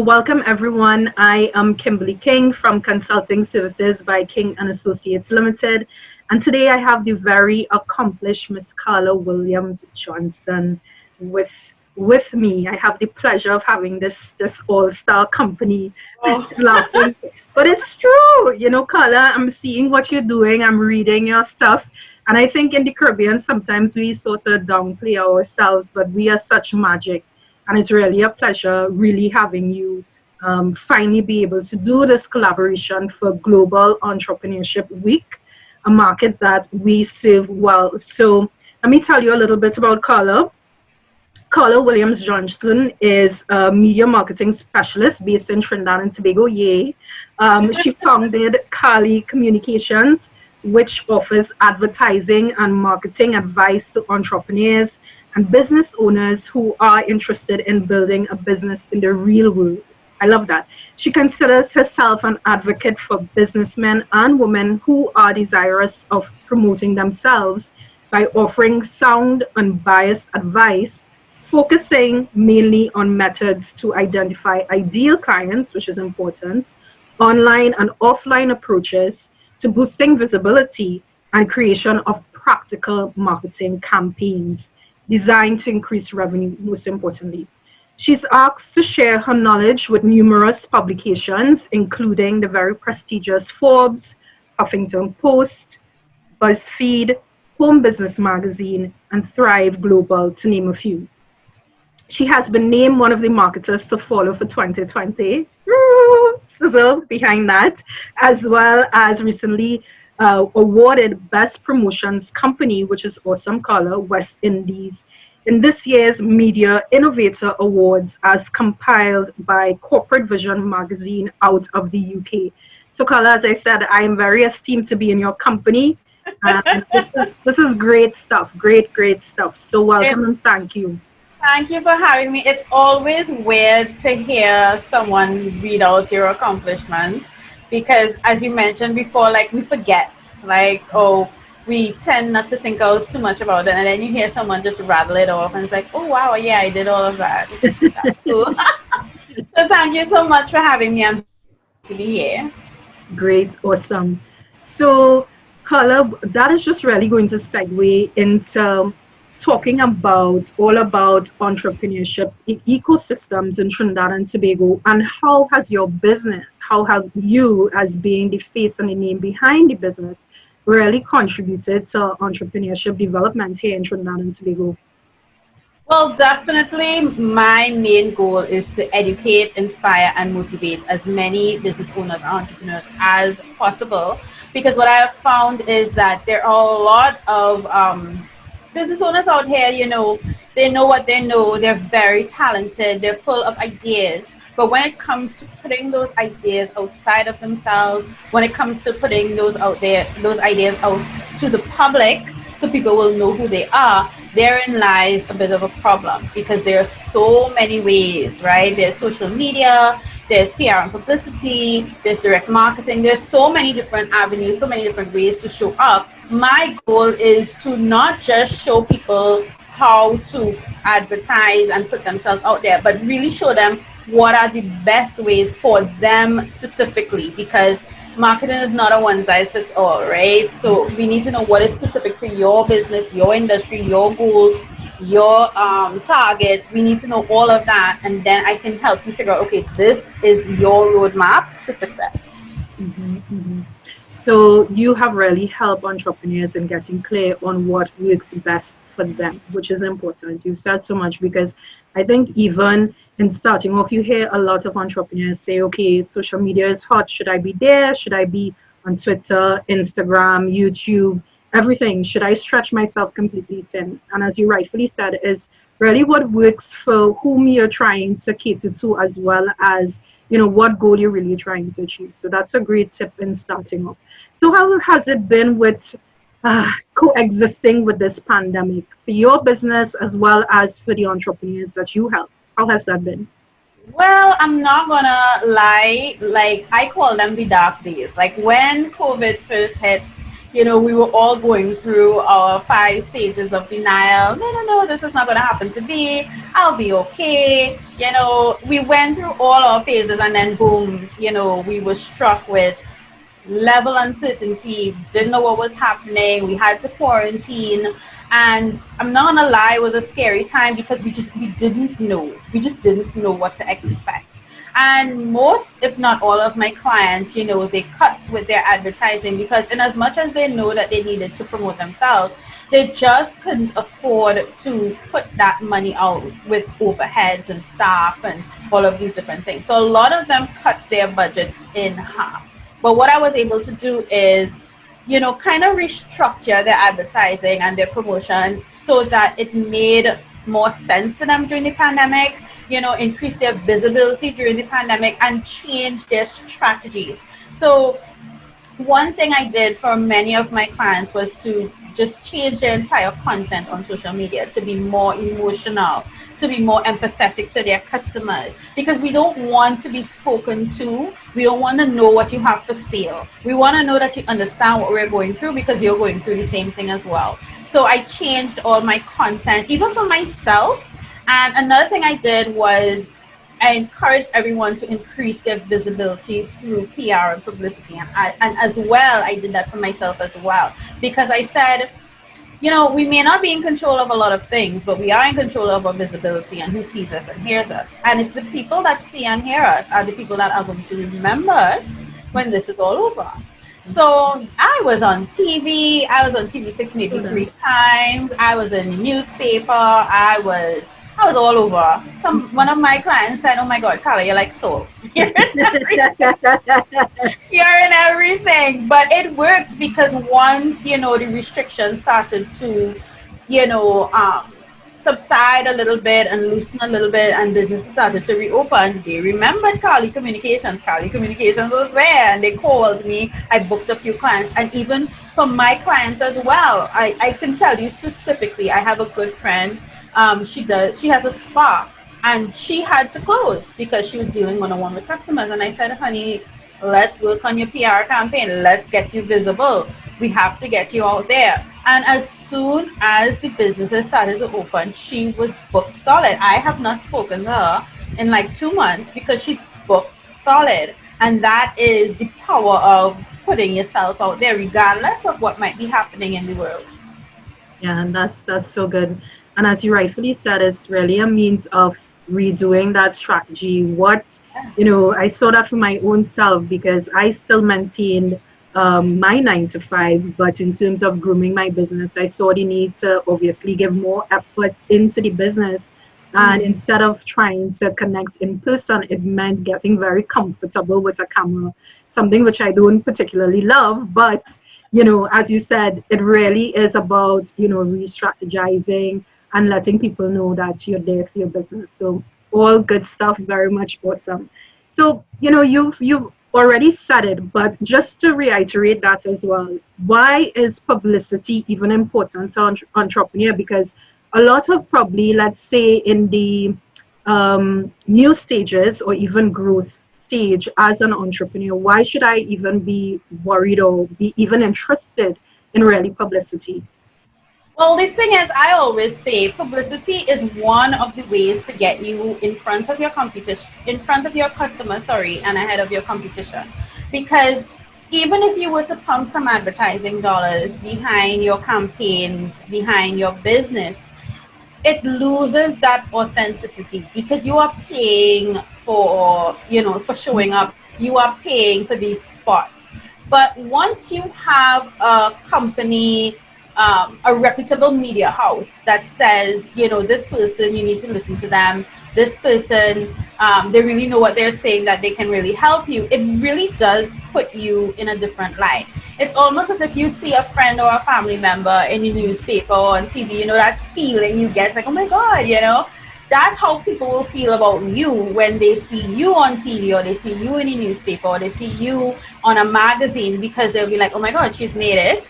welcome everyone. I am Kimberly King from Consulting Services by King and Associates Limited. And today I have the very accomplished Miss Carla Williams Johnson with with me. I have the pleasure of having this all-star company. Oh, Is laughing. But it's true. Carla, I'm seeing what you're doing. I'm reading your stuff. And I think in the Caribbean sometimes we sort of downplay ourselves, but we are such magic. And it's really a pleasure really having you finally be able to do this collaboration for Global Entrepreneurship Week, a market that we serve well. So let me tell you a little bit about Carla. Carla Williams Johnson is a media marketing specialist based in Trinidad and Tobago. Yay. She founded Carli Communications, which offers advertising and marketing advice to entrepreneurs and business owners who are interested in building a business in the real world. I love that. She considers herself an advocate for businessmen and women who are desirous of promoting themselves by offering sound, unbiased advice, focusing mainly on methods to identify ideal clients, which is important, online and offline approaches to boosting visibility and creation of practical marketing campaigns designed to increase revenue, most importantly. She's asked to share her knowledge with numerous publications, including the very prestigious Forbes, Huffington Post, BuzzFeed, Home Business Magazine, and Thrive Global, to name a few. She has been named one of the marketers to follow for 2020. Sizzle behind that, as well as recently awarded Best Promotions Company, which is awesome color, West Indies, in this year's Media Innovator Awards as compiled by Corporate Vision magazine out of the UK. So Carla, as I said, I am very esteemed to be in your company. And this is great stuff, great stuff. So welcome and thank you. thank you for having me. It's always weird to hear someone read out your accomplishments because, as you mentioned before, like we forget, like, oh, we tend not to think out too much about it. And then you hear someone just rattle it off and it's like, oh, wow, yeah, I did all of that. That's cool. So thank you so much for having me. I'm to be here. Great, awesome. So, Carla, that is just really going to segue into talking about all about entrepreneurship ecosystems in Trinidad and Tobago, and how has your business, how have you, as being the face and the name behind the business, really contributed to entrepreneurship development here in Trinidad and Tobago? Well, definitely my main goal is to educate, inspire, and motivate as many business owners and entrepreneurs as possible. Because what I have found is that there are a lot of business owners out here, they know what they know, they're very talented, they're full of ideas. But when it comes to putting those ideas outside of themselves, when it comes to putting those out there, those ideas out to the public, so people will know who they are, therein lies a bit of a problem because there are so many ways, right? There's social media, there's PR and publicity, there's direct marketing, there's so many different avenues, so many different ways to show up. My goal is to not just show people how to advertise and put themselves out there, but really show them what are the best ways for them specifically, because marketing is not a one size fits all, right? So we need to know what is specific to your business, your industry, your goals, your target. We need to know all of that, and then I can help you figure out, okay, this is your roadmap to success. Mhm. So you have really helped entrepreneurs in getting clear on what works best for them, which is important. You said so much because I think even in starting off, you hear a lot of entrepreneurs say, okay, social media is hot. Should I be there? Should I be on Twitter, Instagram, YouTube, everything? Should I stretch myself completely thin? And as you rightfully said, is really what works for whom you're trying to cater to, as well as what goal you're really trying to achieve. So that's a great tip in starting off. So how has it been with coexisting with this pandemic for your business as well as for the entrepreneurs that you help? How has that been? Well, I'm not gonna lie, like I call them the dark days. Like when COVID first hit, We were all going through our 5 stages of denial. No, no, no, this is not going to happen to me. I'll be okay. We went through all our phases, and then boom, we were struck with level uncertainty, didn't know what was happening. We had to quarantine. And I'm not gonna lie, it was a scary time because we didn't know. We just didn't know what to expect. And most, if not all of my clients, they cut with their advertising because in as much as they know that they needed to promote themselves, they just couldn't afford to put that money out with overheads and staff and all of these different things. So a lot of them cut their budgets in half. But what I was able to do is, kind of restructure their advertising and their promotion so that it made more sense to them during the pandemic, increase their visibility during the pandemic and change their strategies. So one thing I did for many of my clients was to just change their entire content on social media to be more emotional, to be more empathetic to their customers, because we don't want to be spoken to. We don't want to know what you have for sale. We want to know that you understand what we're going through because you're going through the same thing as well. So I changed all my content, even for myself. And another thing I did was I encourage everyone to increase their visibility through PR and publicity. And as well, I did that for myself as well. Because I said, we may not be in control of a lot of things, but we are in control of our visibility and who sees us and hears us. And it's the people that see and hear us are the people that are going to remember us when this is all over. So I was on TV. I was on TV6 maybe 3 times. I was in the newspaper. I was all over. One of my clients said, "Oh my God, Carla, you're like salt. You're in everything." You're in everything. But it worked because once, the restrictions started to, subside a little bit and loosen a little bit and business started to reopen, they remembered Carli Communications. Carli Communications was there and they called me. I booked a few clients. And even for my clients as well, I can tell you specifically, I have a good friend. She has a spa and she had to close because she was dealing one-on-one with customers. And I said, honey, let's work on your PR campaign. Let's get you visible. We have to get you out there. And as soon as the businesses started to open, she was booked solid. I have not spoken to her in like 2 months because she's booked solid. And that is the power of putting yourself out there regardless of what might be happening in the world. Yeah, and that's so good. And as you rightfully said, it's really a means of redoing that strategy. I saw that for my own self because I still maintained my 9 to 5, but in terms of grooming my business, I saw the need to obviously give more effort into the business. And instead of trying to connect in person, it meant getting very comfortable with a camera, something which I don't particularly love. But, as you said, it really is about, re-strategizing and letting people know that you're there for your business. So all good stuff, very much awesome. So, you've already said it, but just to reiterate that as well, why is publicity even important to entrepreneur? Because a lot of probably, let's say in the new stages or even growth stage as an entrepreneur, why should I even be worried or be even interested in really publicity? Well, the thing is, I always say publicity is one of the ways to get you in front of your competition, in front of your customer, and ahead of your competition. Because even if you were to pump some advertising dollars behind your campaigns, behind your business, it loses that authenticity because you are paying for showing up. You are paying for these spots. But once you have a company, a reputable media house that says, this person, you need to listen to them. This person, they really know what they're saying, that they can really help you. It really does put you in a different light. It's almost as if you see a friend or a family member in the newspaper or on TV, that feeling you get, like, oh my God, that's how people will feel about you when they see you on TV or they see you in a newspaper or they see you on a magazine, because they'll be like, oh my God, she's made it.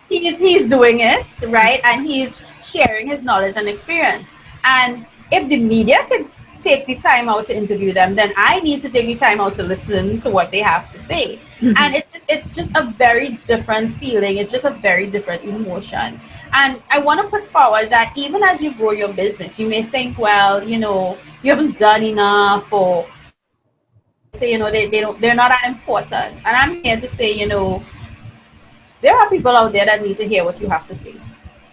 he's doing it, right? And he's sharing his knowledge and experience. And if the media can take the time out to interview them, then I need to take the time out to listen to what they have to say. And it's just a very different feeling. It's just a very different emotion. And I want to put forward that even as you grow your business, you may think, well, you haven't done enough, or they say, they're not that important. And I'm here to say, there are people out there that need to hear what you have to say.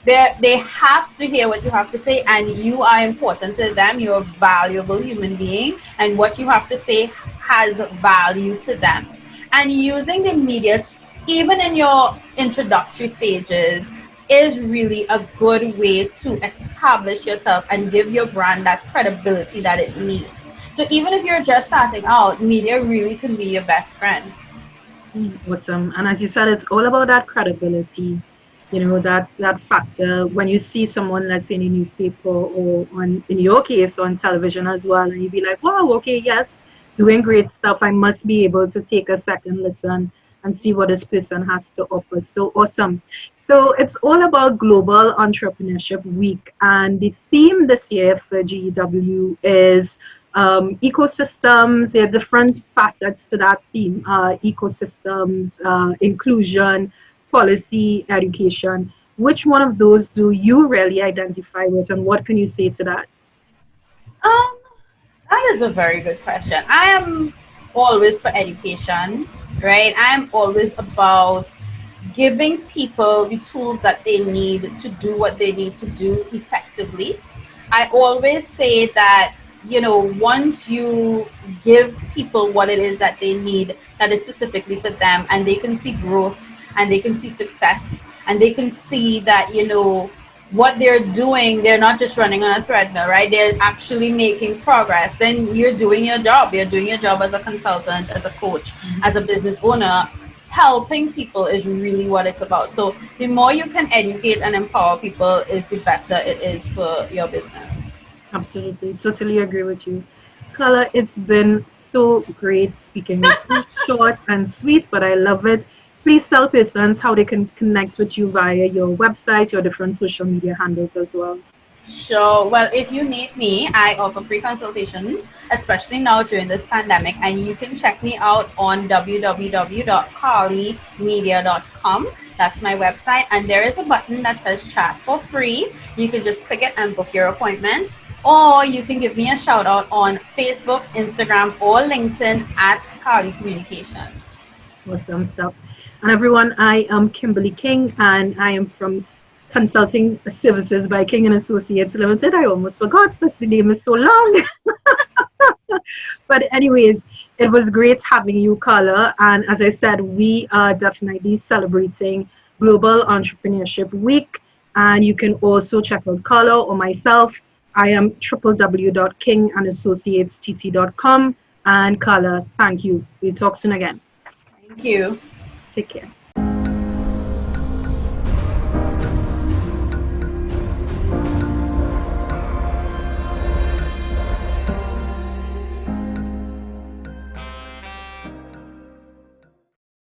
They have to hear what you have to say, and you are important to them. You're a valuable human being, and what you have to say has value to them. And using the media, even in your introductory stages, is really a good way to establish yourself and give your brand that credibility that it needs. So even if you're just starting out, media really can be your best friend. Awesome. And as you said, it's all about that credibility, that factor when you see someone, let's say in a newspaper or in your case, on television as well, and you be like, wow, okay, yes, doing great stuff. I must be able to take a second listen and see what this person has to offer. So awesome. So it's all about Global Entrepreneurship Week. And the theme this year for GEW is ecosystems. There are different facets to that theme: ecosystems, inclusion, policy, education. Which one of those do you really identify with, and what can you say to that? Um, that is a very good question. I am always for education, right? I'm always about giving people the tools that they need to do what they need to do effectively. I always say that, once you give people what it is that they need, that is specifically for them, and they can see growth and they can see success and they can see that, what they're doing, they're not just running on a treadmill, right? They're actually making progress. Then you're doing your job. You're doing your job as a consultant, as a coach, as a business owner. Helping people is really what it's about. So the more you can educate and empower people, is the better it is for your business. Absolutely, totally agree with you. Carla, it's been so great speaking with you. Short and sweet, but I love it. Please tell persons how they can connect with you via your website, your different social media handles as well. Sure. Well, if you need me, I offer free consultations, especially now during this pandemic. And you can check me out on www.carlimedia.com. That's my website. And there is a button that says chat for free. You can just click it and book your appointment. Or you can give me a shout out on Facebook, Instagram, or LinkedIn at Carli Communications. Awesome stuff. And everyone, I am Kimberly King, and I am from Consulting Services by King and Associates Limited. I almost forgot, but the name is so long. But anyways, it was great having you, Carla. And as I said, we are definitely celebrating Global Entrepreneurship Week. And you can also check out Carla or myself. I am www.kingandassociatestt.com. And Carla, thank you. We'll talk soon again. Thank you. Take care.